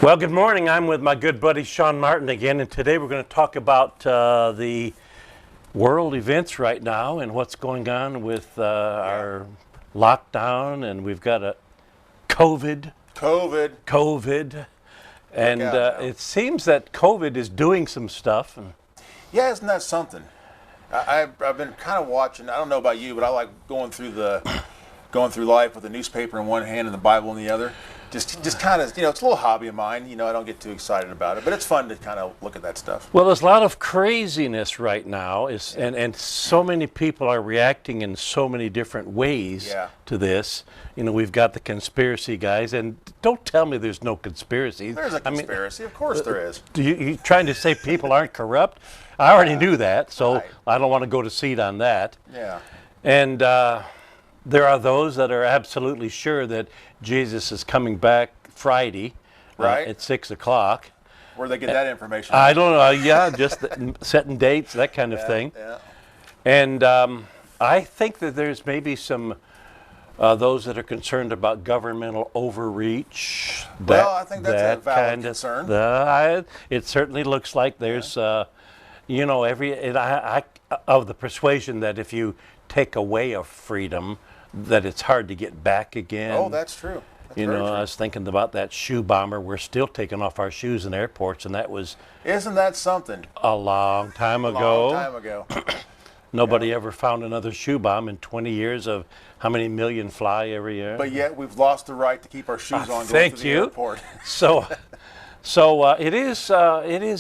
Well, good morning. I'm with my good buddy Sean Martin again, and today we're going to talk about the world events right now and what's going on with our lockdown, and we've got a COVID, and it seems that COVID is doing some stuff. And yeah, isn't that something? I've been kind of watching. I don't know about you, but I like going through life with a newspaper in one hand and the Bible in the other. Just kind of, it's a little hobby of mine. I don't get too excited about it, but it's fun to kind of look at that stuff. Well, there's a lot of craziness right now, and so many people are reacting in so many different ways to this. We've got the conspiracy guys, and don't tell me there's no conspiracy. There's a conspiracy. Of course there is. You trying to say people aren't corrupt? I already knew that, so I don't want to go to seed on that. Yeah. And there are those that are absolutely sure that Jesus is coming back Friday at 6 o'clock. Where they get that information? I don't know. Yeah, just setting dates, that kind of thing. Yeah. And I think that there's maybe some those that are concerned about governmental overreach. Well, I think that's a valid concern. It certainly looks like there's, of the persuasion that if you take away a freedom, that it's hard to get back again. Oh, that's true. That's very true. I was thinking about that shoe bomber. We're still taking off our shoes in airports, and that was... Isn't that something? A long time ago. A long time ago. Nobody ever found another shoe bomb in 20 years of how many million fly every year. But yet we've lost the right to keep our shoes on going to the airport. So it is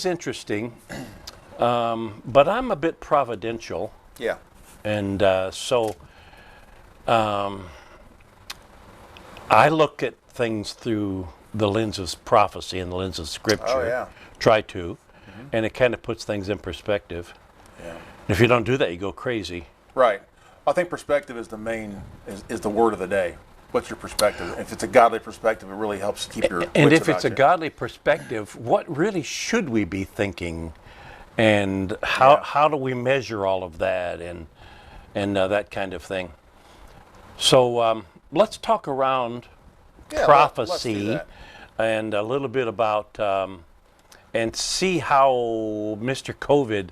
interesting, but I'm a bit providential. Yeah. And I look at things through the lens of prophecy and the lens of Scripture. Oh, yeah. Try to. Mm-hmm. And it kind of puts things in perspective. Yeah. If you don't do that, you go crazy. Right. I think perspective is is the word of the day. What's your perspective? If it's a godly perspective, it really helps keep your wits And if about it's a you. godly perspective, what really should we be thinking? And how do we measure all of that and that kind of thing? So let's talk around prophecy and a little bit about and see how Mr. COVID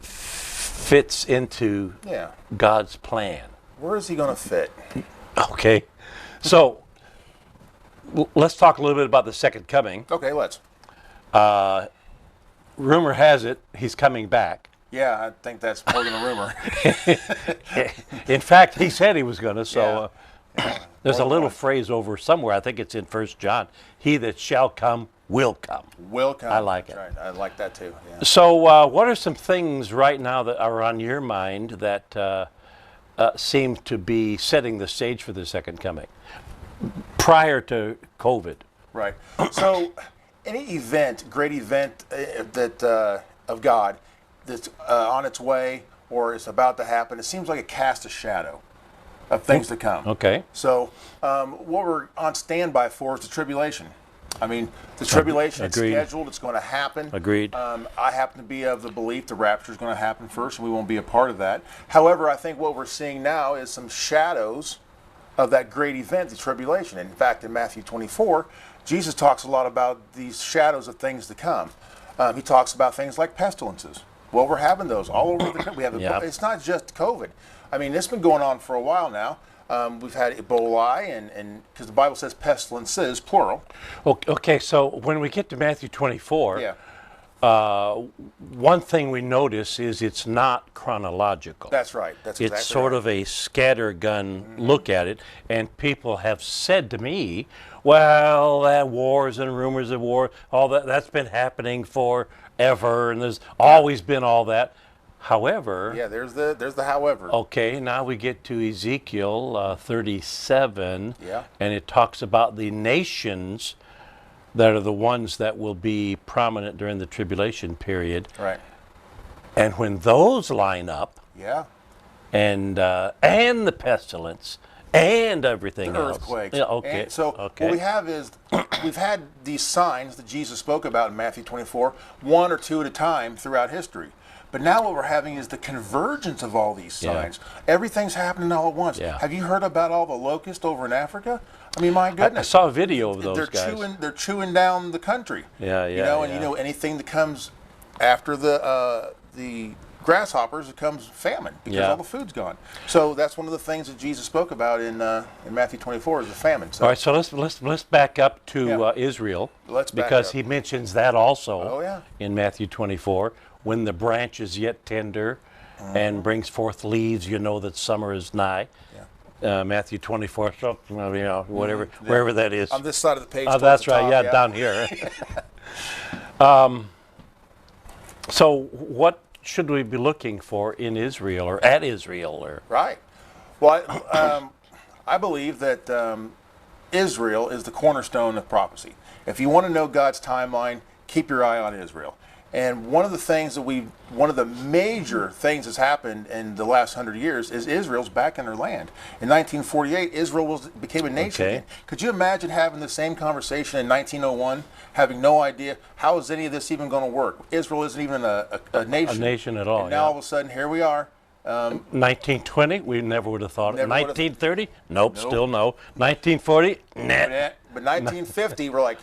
fits into God's plan. Where is he going to fit? Okay. So let's talk a little bit about the second coming. Okay, let's. Rumor has it he's coming back. Yeah, I think that's more than a rumor. In fact, he said he was going to. So there's a little phrase over somewhere. I think it's in 1 John. He that shall come will come. Will come. I like it. Right. I like that too. Yeah. So what are some things right now that are on your mind that seem to be setting the stage for the second coming prior to COVID? Right. So any great event of God that's on its way or is about to happen, it seems like it casts a shadow of things to come. Okay. So what we're on standby for is the tribulation. I mean, the tribulation is scheduled. It's going to happen. Agreed. I happen to be of the belief the rapture is going to happen first, and we won't be a part of that. However, I think what we're seeing now is some shadows of that great event, the tribulation. In fact, in Matthew 24, Jesus talks a lot about these shadows of things to come. He talks about things like pestilences. Well, we're having those all over the country. It's not just COVID. I mean, it's been going on for a while now. We've had Ebola, and because the Bible says pestilences, plural. Okay, so when we get to Matthew 24, one thing we notice is it's not chronological. That's right. That's exactly It's sort of a scattergun look at it, and people have said to me, well, wars and rumors of war, all that's been happening forever, and there's always been all that. However, there's the however. Okay, now we get to Ezekiel 37, and it talks about the nations that are the ones that will be prominent during the tribulation period. Right. And when those line up, and the pestilence and everything else, earthquakes. Okay. And so what we have is we've had these signs that Jesus spoke about in Matthew 24, one or two at a time throughout history. But now what we're having is the convergence of all these signs. Everything's happening all at once. Yeah. Have you heard about all the locusts over in Africa? I mean, my I goodness. saw a video of those guys. They're chewing down the country. Yeah, You know, and you know anything that comes after the grasshoppers, it comes famine because all the food's gone. So that's one of the things that Jesus spoke about in Matthew 24 is the famine. So, All right, so let's back up to Israel. Let's back because up. he mentions that also Oh, yeah. in Matthew 24. When the branch is yet tender and brings forth leaves, you know that summer is nigh. Matthew 24, so, you know, whatever, wherever that is. on this side of the page. Oh, towards that's the right. top, Yeah, down here. So, what should we be looking for in Israel or at Israel? Or Right. Well, I believe that Israel is the cornerstone of prophecy. If you want to know God's timeline, keep your eye on Israel. And one of the major things that's happened in the last 100 years is Israel's back in their land. In 1948, Israel became a nation again. Could you imagine having the same conversation in 1901, having no idea how is any of this even going to work? Israel isn't even a nation. a nation at all. And now all of a sudden, here we are. 1920, we never would have thought it. Never would've- 1930, nope, still no. 1940, nah. But 1950, we're like,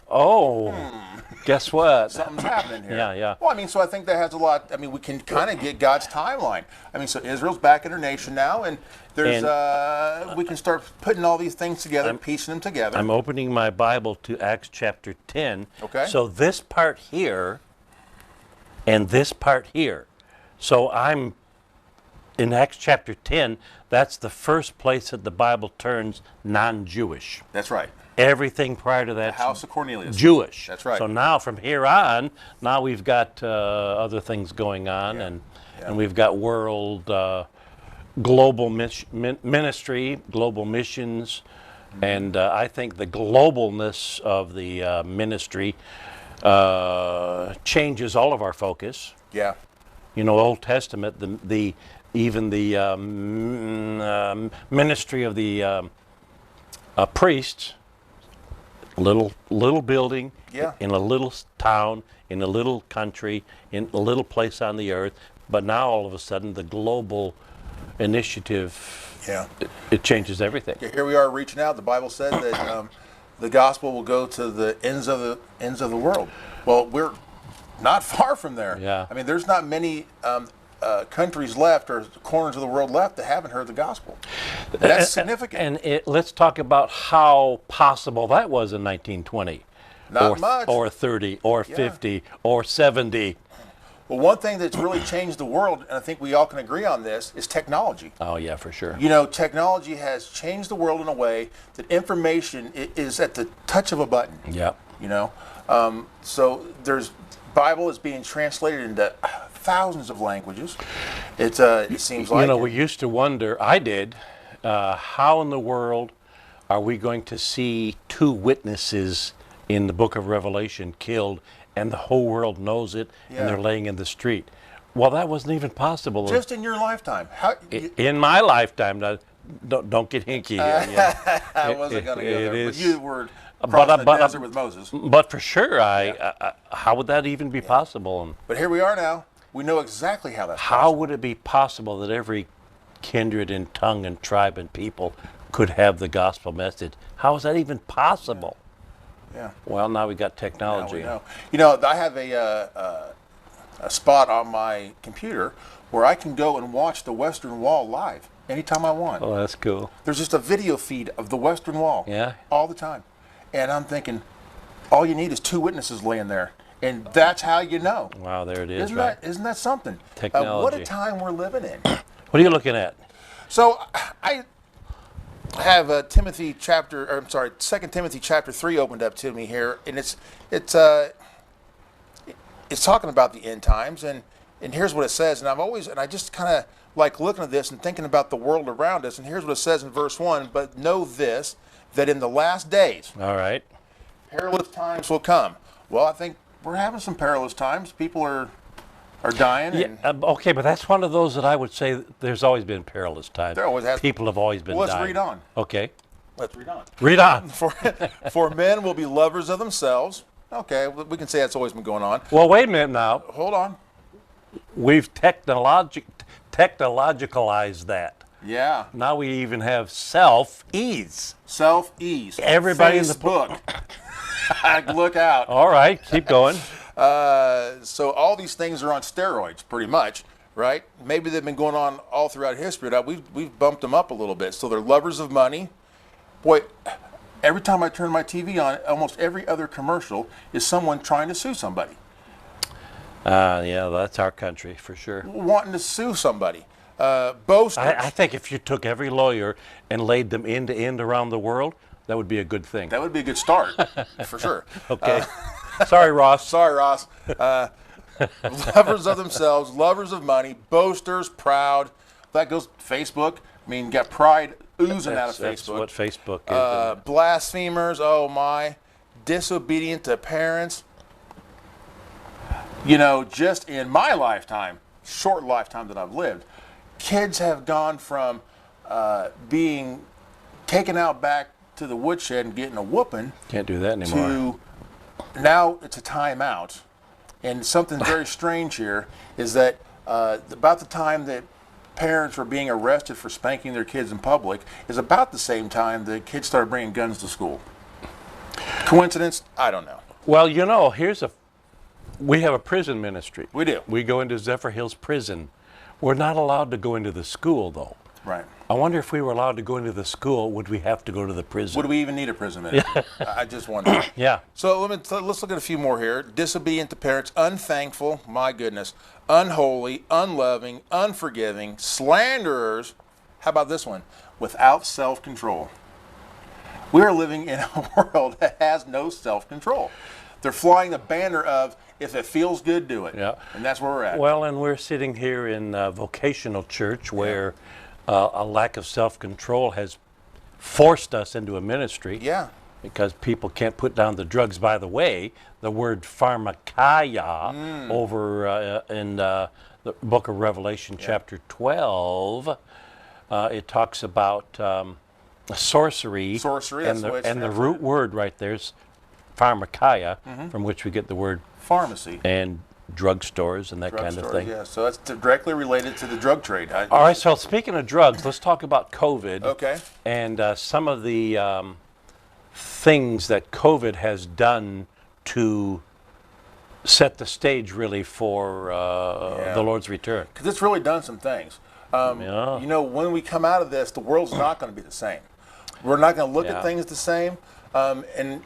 Guess what? something's happening here. Yeah. Well, I mean, so I think that has a lot. I mean, we can kind of get God's timeline. I mean, so Israel's back in her nation now, and there's we can start putting all these things together, piecing them together. I'm opening my Bible to Acts chapter 10. Okay. So this part here and this part here. So I'm in Acts chapter 10, that's the first place that the Bible turns non-Jewish. That's right. Everything prior to that, House of Cornelius. Jewish. That's right. So now from here on, now we've got other things going on, and we've got world global ministry, global missions, and I think the globalness of the ministry changes all of our focus. Yeah. You know, Old Testament, even the ministry of the priests. Little building in a little town, in a little country, in a little place on the earth. But now all of a sudden, the global initiative, it changes everything. Here we are reaching out. The Bible said that the gospel will go to the ends of the world. Well, we're not far from there. Yeah. I mean, there's not many countries left or corners of the world left that haven't heard the gospel. That's significant. And let's talk about how possible that was in 1920. Not much. Or 30, or 50, or 70. Well, one thing that's really changed the world, and I think we all can agree on this, is technology. Oh, yeah, for sure. You know, technology has changed the world in a way that information is at the touch of a button. Yeah. You know, so Bible is being translated into thousands of languages. It seems like. You know, we used to wonder, I did, how in the world are we going to see two witnesses in the book of Revelation killed and the whole world knows it and they're laying in the street? Well, that wasn't even possible. Just in your lifetime. In my lifetime. Now, don't get hinky here. Yeah. I wasn't going to go there. But you were But, the desert with Moses. But for sure, how would that even be possible? But here we are now. We know exactly how that's How possible. would it be possible that every kindred and tongue and tribe and people could have the gospel message? How is that even possible? Yeah. Well, now we got technology. Now we know. You know, I have a spot on my computer where I can go and watch the Western Wall live anytime I want. Oh, that's cool. There's just a video feed of the Western Wall. Yeah. All the time. And I'm thinking, all you need is two witnesses laying there. And that's how you know. Wow, there it is. Isn't that something? Technology. What a time we're living in. What are you looking at? So I have 2 Timothy chapter 3 opened up to me here, and it's talking about the end times, and here's what it says. And I just kind of like looking at this and thinking about the world around us. And here's what it says in verse 1: "But know this, that in the last days, All right. perilous times will come." Well, I think we're having some perilous times. People are dying. Yeah, And okay, but that's one of those that I would say there's always been perilous times. There always has. People have always been Well, let's dying. read on. Okay. Let's read on. Read on. For men will be lovers of themselves. Okay, we can say that's always been going on. Well, wait a minute now. Hold on. we've technologicalized that. Yeah. Now we even have self-ease. Self-ease. Everybody Facebook. in the Look out. All right, keep going. So all these things are on steroids, pretty much, right? Maybe they've been going on all throughout history. Now we've bumped them up a little bit. So they're lovers of money. Boy, every time I turn my TV on, almost every other commercial is someone trying to sue somebody. Yeah, that's our country for sure. Wanting to sue somebody. Boasters. I think if you took every lawyer and laid them end to end around the world, that would be a good thing. That would be a good start, for sure. Okay. Sorry, Ross. Sorry, Ross. Lovers of themselves, lovers of money, boasters, proud. That goes Facebook. I mean, you got pride oozing out of That's Facebook. what Facebook is. Blasphemers, oh my. Disobedient to parents. You know, just in my lifetime, short lifetime that I've lived, kids have gone from being taken out back to the woodshed and getting a whooping Can't do that anymore. to now it's a timeout. And something very strange here is that about the time that parents were being arrested for spanking their kids in public is about the same time the kids started bringing guns to school. Coincidence? I don't know. Well, you know, we have a prison ministry. We do. We go into Zephyr Hills Prison. We're not allowed to go into the school, though. Right. I wonder if we were allowed to go into the school, would we have to go to the prison? Would we even need a prison ministry? I just wonder. Yeah. So let's look at a few more here. Disobedient to parents, unthankful, my goodness, unholy, unloving, unforgiving, slanderers. How about this one? Without self-control. We are living in a world that has no self-control. They're flying the banner of, if it feels good, do it. Yeah. And that's where we're at. Well, and we're sitting here in a vocational church where a lack of self-control has forced us into a ministry. Yeah. Because people can't put down the drugs. By the way, the word pharmakeia over in the book of Revelation, chapter 12, it talks about sorcery. Sorcery, and the root word right there is pharmakeia, from which we get the word pharmacy and drugstores and that kind of thing. Yeah, so that's directly related to the drug trade. All right, so speaking of drugs, let's talk about COVID. Okay. And some of the things that COVID has done to set the stage really for the Lord's return. Because it's really done some things. You know, when we come out of this, the world's not going to be the same. We're not going to look at things the same. And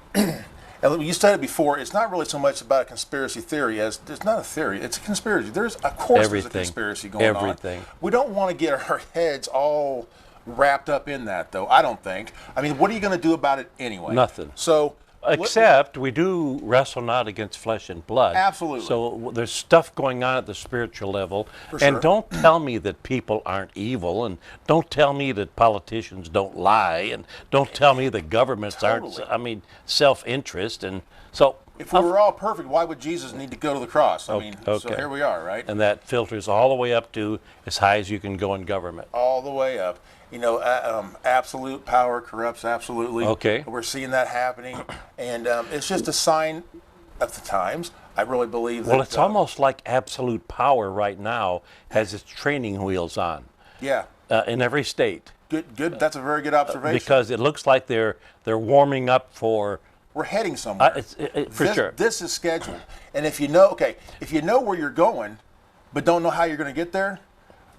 you said it before, it's not really so much about a conspiracy theory as it's not a theory, it's a conspiracy. There's a conspiracy going on. We don't want to get our heads all wrapped up in that, though. I don't think. I mean, what are you going to do about it anyway? Nothing. So, except we do wrestle not against flesh and blood. Absolutely. So there's stuff going on at the spiritual level. For and sure. Don't tell me that people aren't evil, and don't tell me that politicians don't lie, and don't tell me that governments aren't, self-interest. And so if we were all perfect, why would Jesus need to go to the cross? I mean, so here we are, right? And that filters all the way up to as high as you can go in government. All the way up. You know, absolute power corrupts absolutely. Okay. We're seeing that happening, and it's just a sign of the times. I really believe that. Well, it's almost like absolute power right now has its training wheels on. Yeah. In every state. Good. That's a very good observation. Because it looks like they're warming up for. We're heading somewhere. For sure. This is scheduled, and if you know where you're going, but don't know how you're going to get there,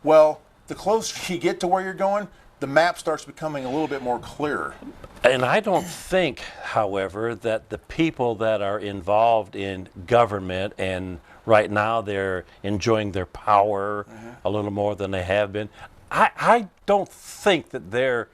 well, the closer you get to where you're going, the map starts becoming a little bit more clearer. And I don't think, however, that the people that are involved in government and right now they're enjoying their power a little more than they have been, I don't think that they're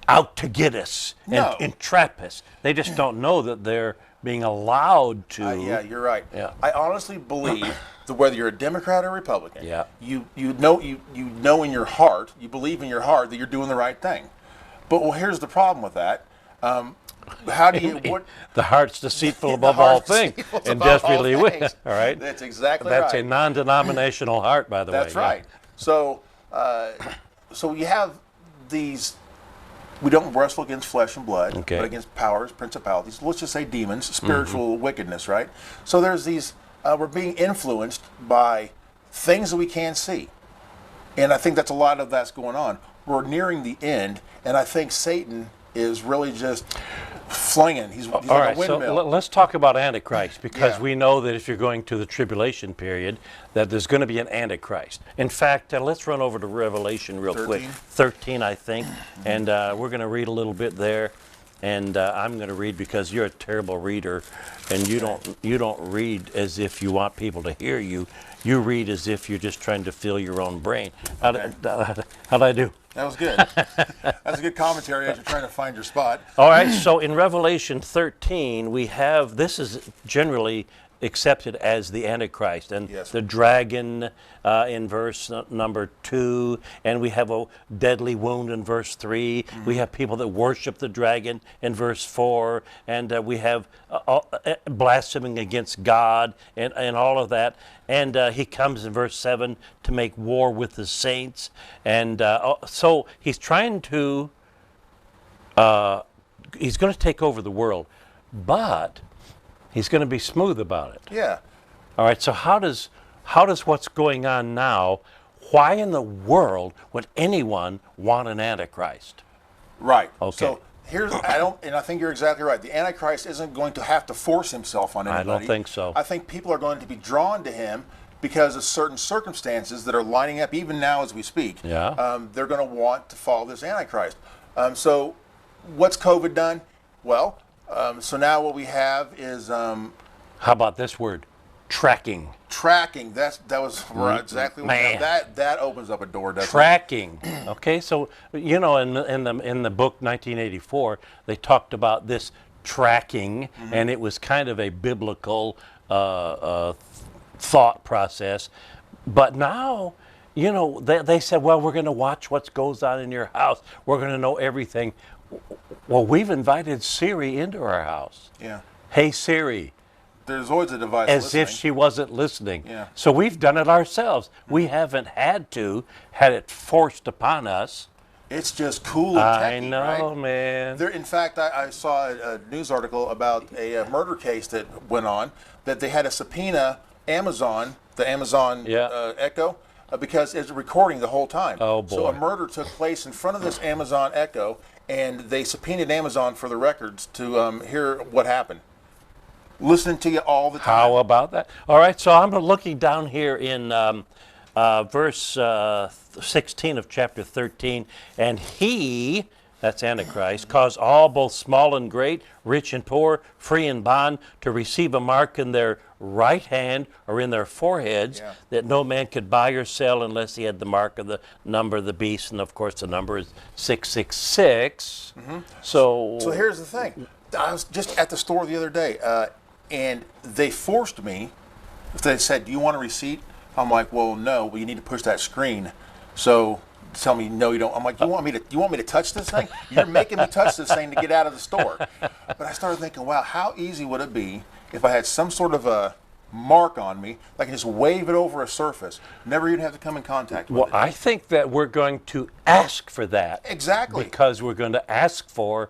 out to get us and entrap us. They just don't know that they're being allowed to. Yeah, you're right. Yeah. I honestly believe that whether you're a Democrat or Republican, Yeah. you know in your heart, you believe in your heart that you're doing the right thing. But here's the problem with that. How do you the heart's deceitful above all things and desperately wicked. All right. That's exactly right. That's a non-denominational heart, by the way. That's right. So you have these. We don't wrestle against flesh and blood, but against powers, principalities. Let's just say demons, spiritual wickedness, right? So there's these. We're being influenced by things that we can't see. And I think that's a lot of that's going on. We're nearing the end, and I think Satan is really just flinging. He's All like right, a windmill. so let's talk about Antichrist, because Yeah. we know that if you're going to the tribulation period, that there's going to be an Antichrist. In fact, let's run over to Revelation real quick. 13, I think, and we're going to read a little bit there. And I'm going to read because you're a terrible reader, and you don't read as if you want people to hear you. You read as if you're just trying to fill your own brain. How'd I do? That was good. That's a good commentary as you're trying to find your spot. All right, so in Revelation 13, we have, this is generally accepted as the Antichrist, and Yes. the dragon in verse number 2, and we have a deadly wound in verse 3. We have people that worship the dragon in verse 4, and we have blaspheming against God and all of that. And he comes in verse 7 to make war with the saints, and so he's trying to, he's going to take over the world, but he's going to be smooth about it. Yeah. All right, so how does what's going on now, why in the world would anyone want an Antichrist? Right. Okay. So I think you're exactly right. The Antichrist isn't going to have to force himself on anybody. I don't think so. I think people are going to be drawn to him because of certain circumstances that are lining up even now as we speak. Yeah. They're going to want to follow this Antichrist. So what's COVID done? Well, so now what we have is How about this word? Tracking. tracking. That was exactly what Man. that opens up a door, doesn't Tracking. Okay, so you know, in the book 1984, they talked about this tracking, and it was kind of a biblical thought process. But now, you know, they said, well, we're going to watch what goes on in your house. We're going to know everything. Well, we've invited Siri into our house. it? Yeah. Hey, Siri. There's always a device As listening. if she wasn't listening. Yeah. So we've done it ourselves. We haven't had it forced upon us. It's just cool and I techy, know, right? man. There, in fact, I saw a news article about a murder case that went on, that they had to subpoena Amazon, the Amazon Echo, because it's recording the whole time. Oh, boy. So a murder took place in front of this Amazon Echo, and they subpoenaed Amazon for the records to hear what happened. Listening to you all the time. How about that? All right, so I'm looking down here in verse 16 of chapter 13, and he, that's Antichrist, caused all, both small and great, rich and poor, free and bond, to receive a mark in their right hand or in their foreheads, that no man could buy or sell unless he had the mark of the number of the beast, and of course the number is 666. So here's the thing. I was just at the store the other day, and they forced me. They said, "Do you want a receipt?" I'm like, "Well, no. Well, you need to push that screen." So tell me, "No, you don't." I'm like, "You want me to touch this thing? You're making me touch this thing to get out of the store." But I started thinking, wow, how easy would it be if I had some sort of a mark on me, I can just wave it over a surface, never even have to come in contact with Well, it. I think that we're going to ask for that. Exactly. Because we're going to ask for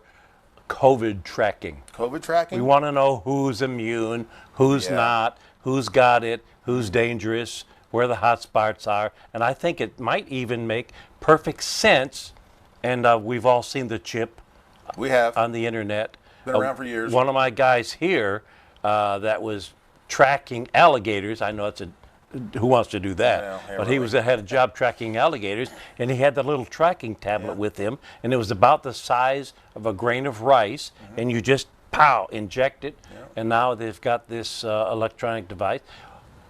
COVID tracking. COVID tracking? We want to know who's immune, who's Yeah. not, who's got it, who's dangerous, where the hot spots are. And I think it might even make perfect sense. And we've all seen the chip We have. on the internet. Been around for years. One of my guys here that was tracking alligators. I know who wants to do that? Yeah, but he had a job tracking alligators, and he had the little tracking tablet with him, and it was about the size of a grain of rice, and you just inject it, and now they've got this electronic device.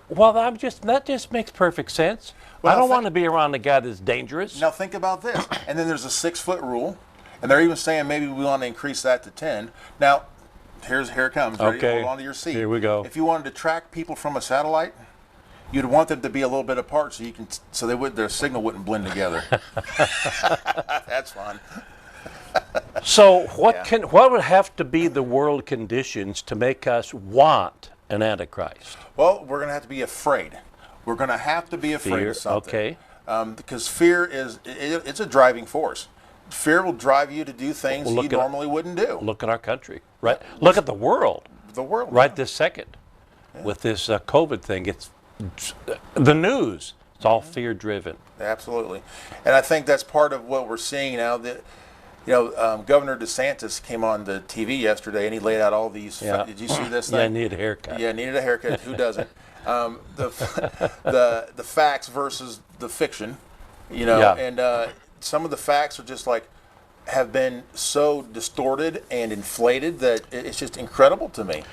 Well, that just makes perfect sense. Well, I don't want to be around a guy that's dangerous. Now think about this. And then there's a 6-foot rule, and they're even saying maybe we want to increase that to 10. Now, here it comes. Ready? Okay. Hold on to your seat. Here we go. If you wanted to track people from a satellite, you'd want them to be a little bit apart so their signal wouldn't blend together. That's fun. So what would have to be the world conditions to make us want an Antichrist? Well, we're going to have to be afraid. We're going to have to be afraid Fear, of something. okay. Because fear it's a driving force. Fear will drive you to do things you normally wouldn't do. Look at our country, right? Look at the world. The world. Right this second. With this COVID thing, the news. It's all fear-driven. Absolutely. And I think that's part of what we're seeing now. That Governor DeSantis came on the TV yesterday and he laid out all these. Yeah. Did you see this thing? Yeah, I need a haircut. Yeah, needed a haircut. Who doesn't? The facts versus the fiction, Yeah. and some of the facts are just like have been so distorted and inflated that it's just incredible to me.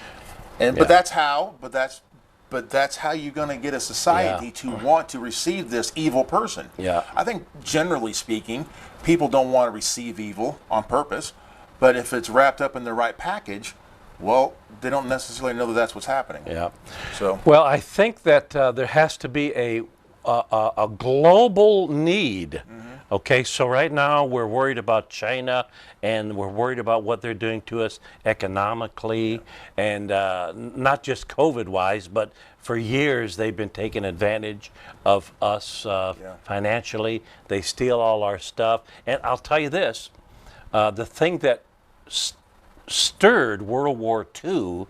And Yeah. but that's how you're going to get a society Yeah. to want to receive this evil person. Yeah. I think generally speaking, people don't want to receive evil on purpose, but if it's wrapped up in the right package, well, they don't necessarily know that that's what's happening. Yeah. So Well, I think that there has to be a global need. Okay, so right now we're worried about China, and we're worried about what they're doing to us economically, and not just COVID-wise, but for years they've been taking advantage of us financially. They steal all our stuff, and I'll tell you this: the thing that stirred World War II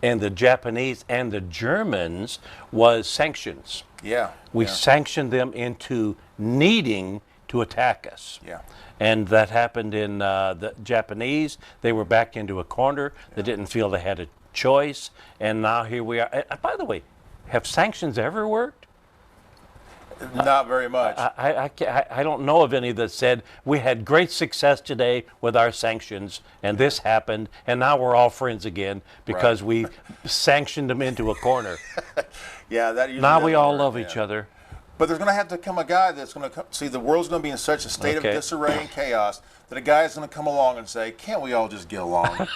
and the Japanese and the Germans was sanctions. yeah, We yeah. sanctioned them into needing to attack us. Yeah. And that happened in the Japanese. They were backed into a corner. They didn't feel they had a choice. And now here we are. By the way, have sanctions ever worked? Not very much. I don't know of any that said we had great success today with our sanctions and this happened and now we're all friends again because we sanctioned them into a corner. Yeah, that usually Now we doesn't all work, love yeah. each other. But there's going to have to come a guy that's going to see the world's going to be in such a state Okay. of disarray and chaos that a guy is going to come along and say, "Can't we all just get along?"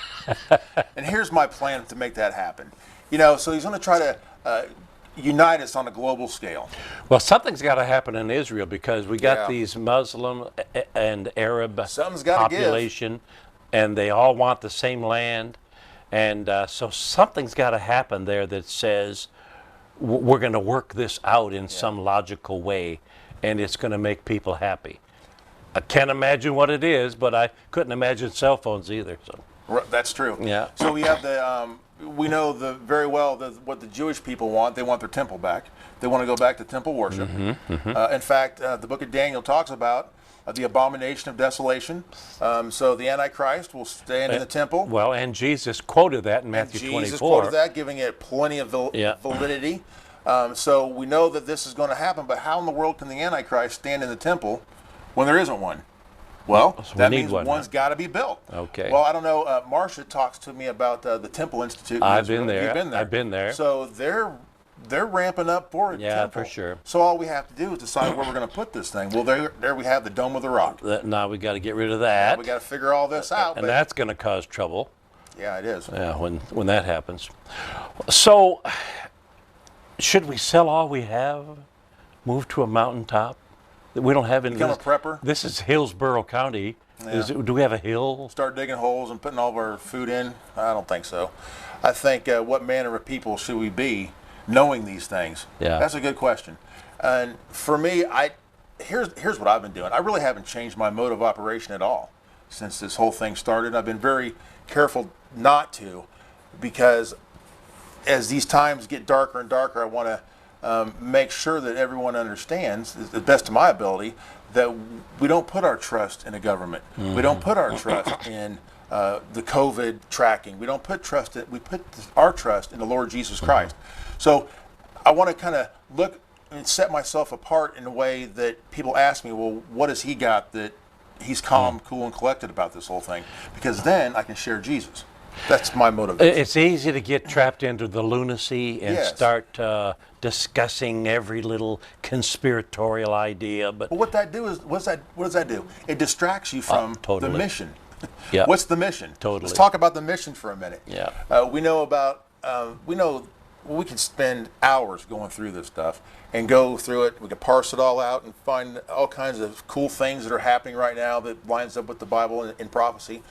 And here's my plan to make that happen. So he's going to try to unite us on a global scale. Well, something's got to happen in Israel because we got Yeah. these Muslim and Arab Something's gotta give. population, and they all want the same land, and so something's got to happen there that says we're going to work this out in some logical way, and it's going to make people happy. I can't imagine what it is, but I couldn't imagine cell phones either. So That's true. Yeah. So we have we know very well what the Jewish people want. They want their temple back. They want to go back to temple worship. In fact, the book of Daniel talks about the abomination of desolation. So the Antichrist will stand in the temple. well, and Jesus quoted that in Matthew Jesus 24. quoted that, giving it plenty of Yeah. validity. So we know that this is going to happen, but how in the world can the Antichrist stand in the temple when there isn't one? Well, So we that need means one, one's got to be built. Okay. Well, I don't know. Marcia talks to me about the Temple Institute. in I've Israel. been there. You've been there. I've been there. So they're ramping up for a Yeah, temple. for sure. So all we have to do is decide where we're going to put this thing. Well, there we have the Dome of the Rock. Now we got to get rid of that, We got to figure all this out. and but that's going to cause trouble. yeah, it is. Yeah, when that happens. So, should we sell all we have, move to a mountaintop that we don't have in Become this? a prepper. This is Hillsborough County. Do we have a hill? Start digging holes and putting all of our food in? I don't think so. I think what manner of people should we be knowing these things? Yeah. That's a good question. And for me, here's what I've been doing. I really haven't changed my mode of operation at all since this whole thing started. I've been very careful not to, because as these times get darker and darker, I want to make sure that everyone understands, to the best of my ability, that we don't put our trust in a government. We don't put our trust in the COVID tracking. We don't put trust in, we put our trust in the Lord Jesus Christ. So I want to kind of look and set myself apart in a way that people ask me, well, what has he got that he's calm, cool, and collected about this whole thing? Because then I can share Jesus. That's my motivation. It's easy to get trapped into the lunacy and Yes. start discussing every little conspiratorial idea. But But what does that do? It distracts you from totally. the mission. Yeah. What's the mission? Totally. Let's talk about the mission for a minute. Yeah. We know we can spend hours going through this stuff and go through it. We can parse it all out and find all kinds of cool things that are happening right now that lines up with the Bible and prophecy.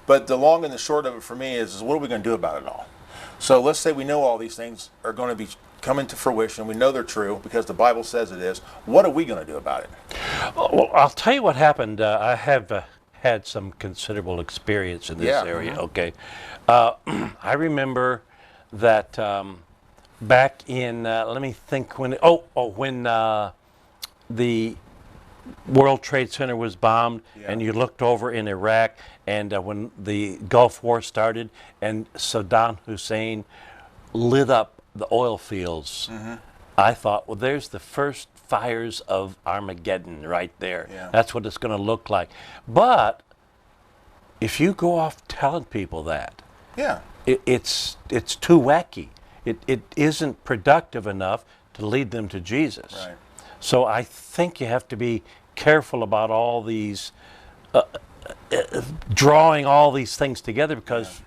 But the long and the short of it for me is what are we going to do about it all? So let's say we know all these things are going to be coming to fruition. We know they're true because the Bible says it is. What are we going to do about it? Well, I'll tell you what happened. I have had some considerable experience in this Yeah, area. Okay, I remember that back in, let me think when, when the World Trade Center was bombed, and you looked over in Iraq, and when the Gulf War started, and Saddam Hussein lit up the oil fields, I thought, well, there's the first fires of Armageddon right there. Yeah. That's what it's going to look like. But if you go off telling people that, Yeah. it's too wacky. It isn't productive enough to lead them to Jesus. Right. So I think you have to be careful about all these, drawing all these things together, because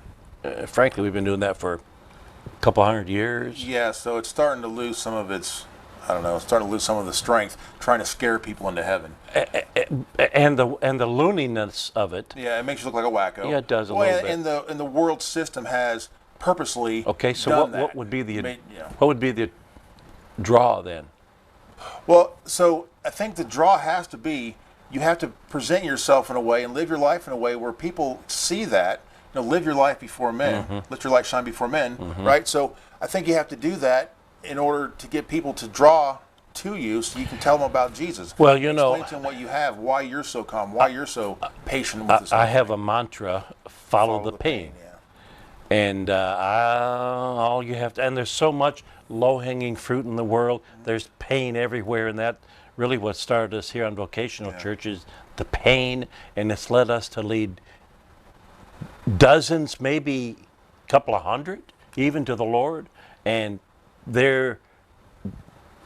frankly, we've been doing that for a couple hundred years. Yeah, so it's starting to lose some of its, I don't know, it's starting to lose some of the strength, trying to scare people into heaven. And the looniness of it. Yeah, it makes you look like a wacko. Yeah, it does a little bit. And the world system has purposely Okay, so done that. what would be the what would be the draw then? Well, so I think the draw has to be, you have to present yourself in a way and live your life in a way where people see that. Live your life before men. Let your light shine before men, right? So I think you have to do that in order to get people to draw to you, so you can tell them about Jesus. Well, explain to them what you have, why you're so calm, why you're so patient with this. I have a mantra: follow the pain. Yeah. And all you have to, and there's so much low-hanging fruit in the world. There's pain everywhere, and that really what started us here on Vocational Church is the pain, and it's led us to lead dozens, maybe a couple of hundred, even to the Lord, and their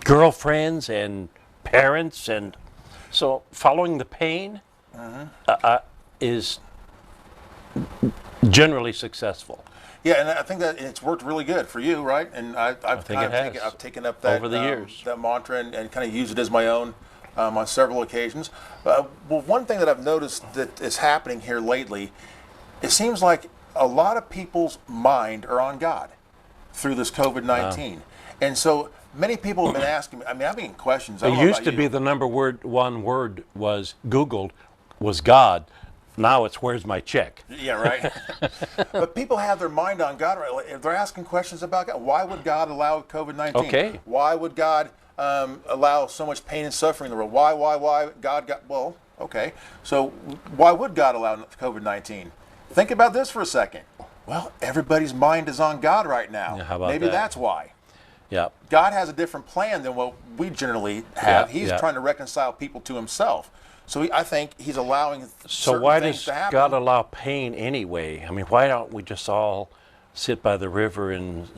girlfriends and parents, and so following the pain is generally successful. Yeah, and I think that it's worked really good for you, right? And I've taken up that over the years, that mantra, and kind of used it as my own on several occasions. Well, one thing that I've noticed that is happening here lately, it seems like a lot of people's mind are on God through this COVID-19, and so many people have been asking me. I mean, I'm getting questions. It used to be the number one word was Googled was God. Now it's where's my check? Yeah, right. But people have their mind on God. Right? They're asking questions about God. Why would God allow COVID-19? Okay. Why would God allow so much pain and suffering in the world? Why? God got, well, okay. So why would God allow COVID-19? Think about this for a second. Well, everybody's mind is on God right now. Yeah, how about Maybe that? that's why. Yeah. God has a different plan than what we generally have. Yeah, He's yeah. trying to reconcile people to himself. So I think he's allowing So certain why things does to happen. God allow pain anyway? I mean, why don't we just all sit by the river and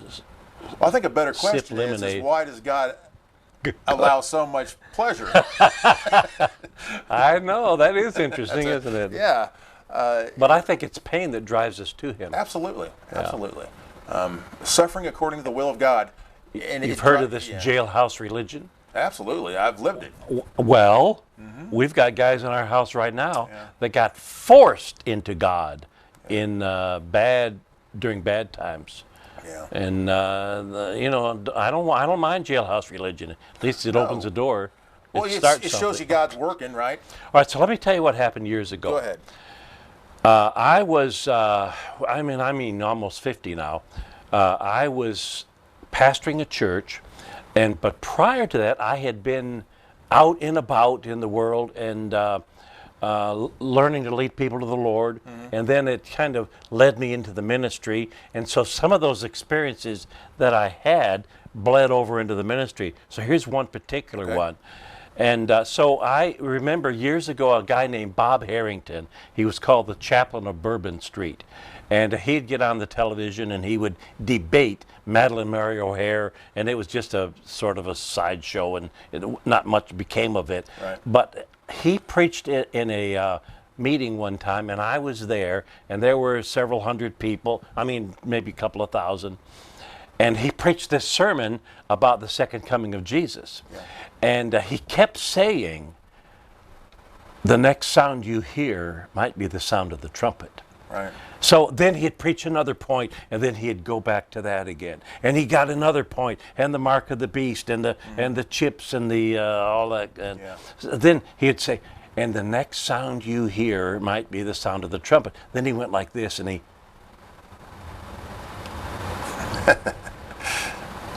Well, I think a better sip question is lemonade? why does God allow so much pleasure? I know, that is interesting, isn't it? Yeah. But I think it's pain that drives us to Him. Absolutely. Absolutely. Suffering according to the will of God. And You've heard of this jailhouse religion? Absolutely. I've lived it. Well, we've got guys in our house right now that got forced into God in during bad times. Yeah. And I don't mind jailhouse religion. At least it opens a door. Well, it shows you God's working, right? All right, so let me tell you what happened years ago. Go ahead. I was, I mean, almost 50 now. I was pastoring a church, but prior to that, I had been out and about in the world and learning to lead people to the Lord. And then it kind of led me into the ministry. And so some of those experiences that I had bled over into the ministry. So here's one particular one. And so I remember years ago a guy named Bob Harrington. He was called the chaplain of Bourbon Street. And he'd get on the television and he would debate Madalyn Murray O'Hair, and it was just a sort of a sideshow, and not much became of it. Right. But he preached it in a meeting one time, and I was there, and there were several hundred people, I mean maybe a couple of thousand. And he preached this sermon about the second coming of Jesus. Yeah. And he kept saying, the next sound you hear might be the sound of the trumpet. Right. So then he'd preach another point, and then he'd go back to that again. And he got another point, and the mark of the beast, and the chips, and the all that. And so then he'd say, and the next sound you hear might be the sound of the trumpet. Then he went like this, and he...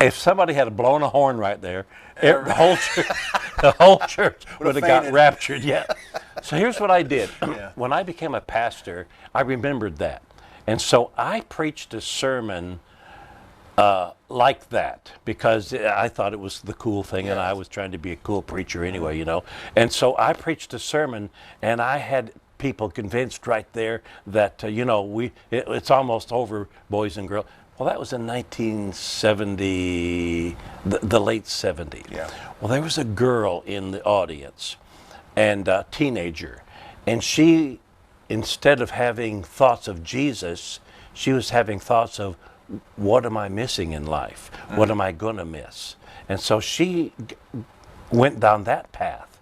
If somebody had blown a horn right there, the whole church would have got raptured. Yeah. So here's what I did. When I became a pastor, I remembered that. And so I preached a sermon like that because I thought it was the cool thing, and I was trying to be a cool preacher anyway, you know. And so I preached a sermon, and I had people convinced right there that, you know, it's almost over, boys and girls. Well, that was in 1970, the late 70s. Yeah. Well, there was a girl in the audience, and a teenager, and she, instead of having thoughts of Jesus, she was having thoughts of, what am I missing in life? What am I going to miss? And so she went down that path,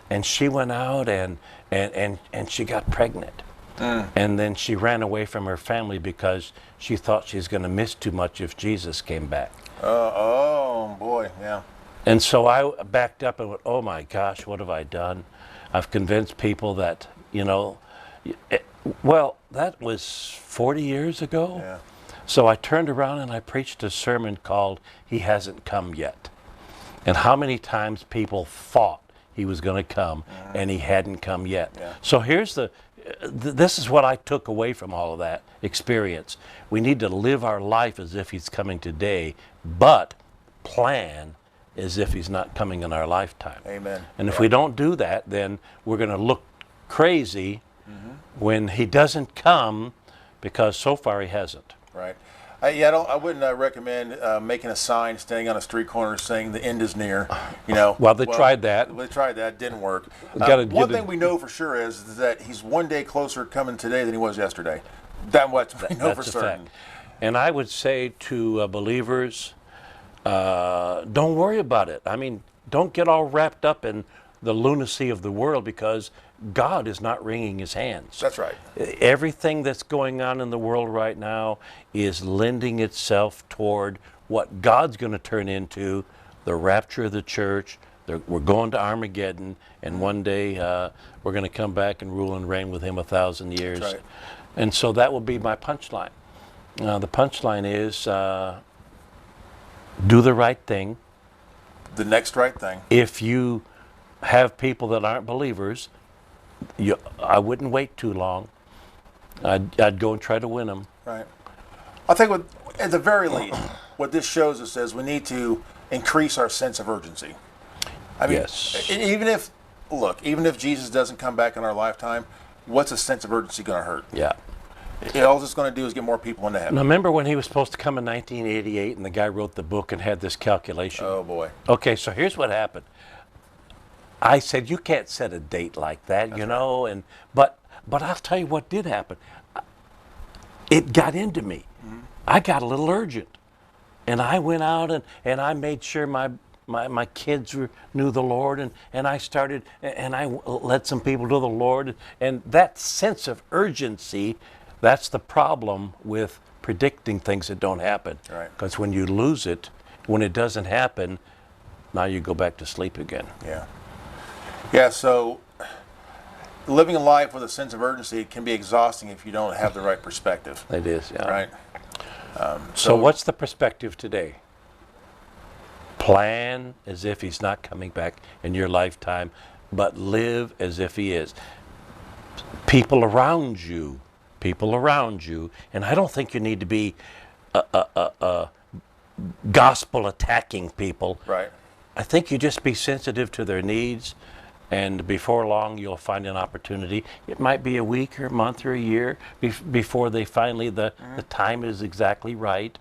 and she went out and she got pregnant. And then she ran away from her family because she thought she was going to miss too much if Jesus came back. Oh, boy, yeah. And so I backed up and went, oh my gosh, what have I done? I've convinced people that, you know, well, that was 40 years ago. Yeah. So I turned around and I preached a sermon called He Hasn't Come Yet. And how many times people thought He was going to come and He hadn't come yet. Yeah. So here's this is what I took away from all of that experience. We need to live our life as if He's coming today, but plan as if He's not coming in our lifetime. Amen. And if we don't do that, then we're going to look crazy when He doesn't come, because so far He hasn't. Right. I wouldn't recommend making a sign standing on a street corner saying the end is near. You know. Well, they tried that. They tried that. Didn't work. One thing we know for sure is that He's one day closer coming today than He was yesterday. That's what we know for certain. Fact. And I would say to believers, don't worry about it. I mean, don't get all wrapped up in the lunacy of the world, because God is not wringing His hands. That's right. Everything that's going on in the world right now is lending itself toward what God's going to turn into, the rapture of the church. We're going to Armageddon, and one day we're going to come back and rule and reign with Him 1,000 years. That's right. And so that will be my punchline. The punchline is do the right thing. The next right thing. If you have people that aren't believers, I wouldn't wait too long. I'd go and try to win them. Right. I think at the very least, what this shows us is we need to increase our sense of urgency. I mean, Yes. even if Jesus doesn't come back in our lifetime, what's a sense of urgency going to hurt? Yeah. All it's going to do is get more people into heaven. Now, remember when He was supposed to come in 1988, and the guy wrote the book and had this calculation? Oh, boy. Okay, so here's what happened. I said, you can't set a date like that, you know, and but I'll tell you what did happen. It got into me. I got a little urgent, and I went out and I made sure my kids knew the Lord, and I started, and I led some people to the Lord, and that sense of urgency, that's the problem with predicting things that don't happen. Right. Because when you lose it, when it doesn't happen, now you go back to sleep again. Yeah. Yeah, so living a life with a sense of urgency can be exhausting if you don't have the right perspective. It is, yeah. Right? So what's the perspective today? Plan as if He's not coming back in your lifetime, but live as if He is. People around you, and I don't think you need to be gospel attacking people. Right. I think you just be sensitive to their needs, and before long you'll find an opportunity. It might be a week or a month or a year before they finally, the time is exactly right.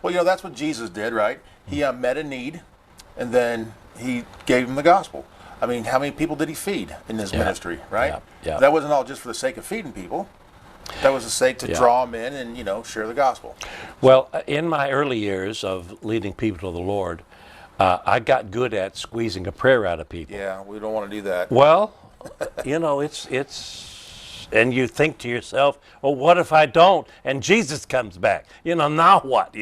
Well, you know, that's what Jesus did, right? He met a need, and then He gave them the gospel. I mean, how many people did He feed in His ministry, right? Yeah. That wasn't all just for the sake of feeding people. That was the sake to draw them in and, share the gospel. Well, in my early years of leading people to the Lord, I got good at squeezing a prayer out of people. Yeah, we don't want to do that. Well, it's, and you think to yourself, well, what if I don't? And Jesus comes back. Now what?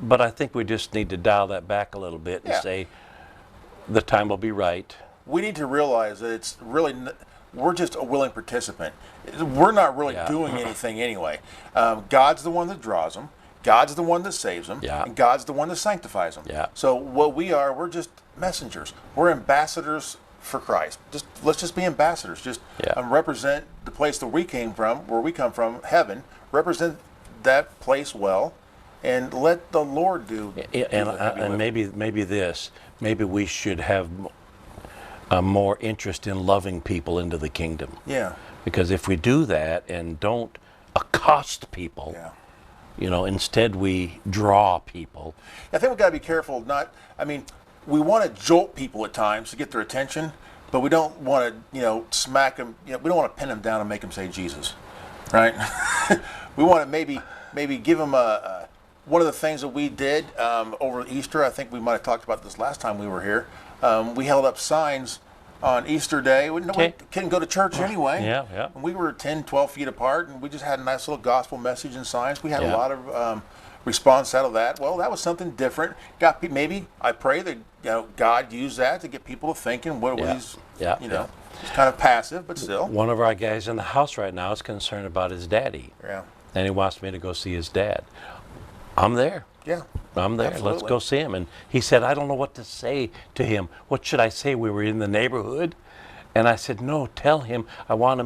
But I think we just need to dial that back a little bit and say, the time will be right. We need to realize that it's really, we're just a willing participant. We're not really doing anything anyway. God's the one that draws them. God's the one that saves them, Yeah. and God's the one that sanctifies them. Yeah. So what we are, we're just messengers. We're ambassadors for Christ. Let's just be ambassadors. Just represent the place that we came from, where we come from, heaven. Represent that place well, and let the Lord do. And maybe we should have more interest in loving people into the kingdom. Yeah. Because if we do that and don't accost people, instead we draw people. I think we've got to be careful. We want to jolt people at times to get their attention, but we don't want to, smack them. We don't want to pin them down and make them say Jesus, right? We want to maybe give them one of the things that we did over Easter. I think we might have talked about this last time we were here. We held up signs on Easter Day. No one couldn't go to church anyway. Yeah. And we were 10, 12 feet apart, and we just had a nice little gospel message and signs. We had a lot of response out of that. Well, that was something different. Maybe I pray that God used that to get people to thinking what he's, it's kind of passive, but still. One of our guys in the house right now is concerned about his daddy. Yeah. And he wants me to go see his dad. I'm there. Yeah. I'm there. Absolutely. Let's go see him. And he said, I don't know what to say to him. What should I say? We were in the neighborhood. And I said, no, tell him I want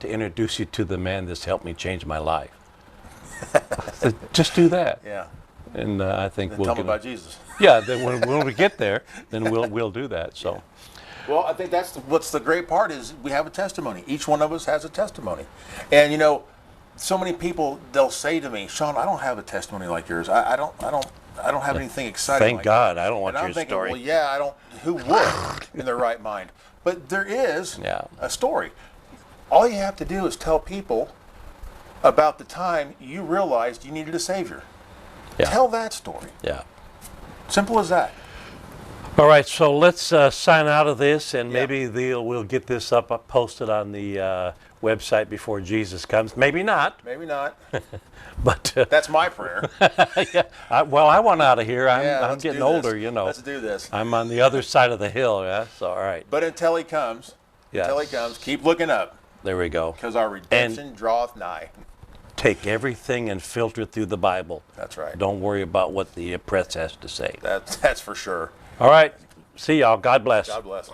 to introduce you to the man that's helped me change my life. Just do that. Yeah. And I think Tell him about Jesus. Yeah, then when we get there, then we'll do that. So. Well, I think what's the great part is we have a testimony. Each one of us has a testimony. And so many people, they'll say to me, Sean, I don't have a testimony like yours. I don't have anything exciting. Thank God, I don't want your thinking, story. Well, yeah, I don't. Who would in their right mind? But there is a story. All you have to do is tell people about the time you realized you needed a Savior. Yeah. Tell that story. Yeah. Simple as that. All right, so let's sign out of this, and maybe we'll get this posted on the website before Jesus comes. Maybe not. Maybe not. But that's my prayer. I want out of here. I'm getting older, Let's do this. I'm on the other side of the hill. Yeah. So all right. But until he comes, keep looking up. There we go. Because our redemption draweth nigh. Take everything and filter it through the Bible. That's right. Don't worry about what the press has to say. That's for sure. All right. See y'all. God bless. God bless.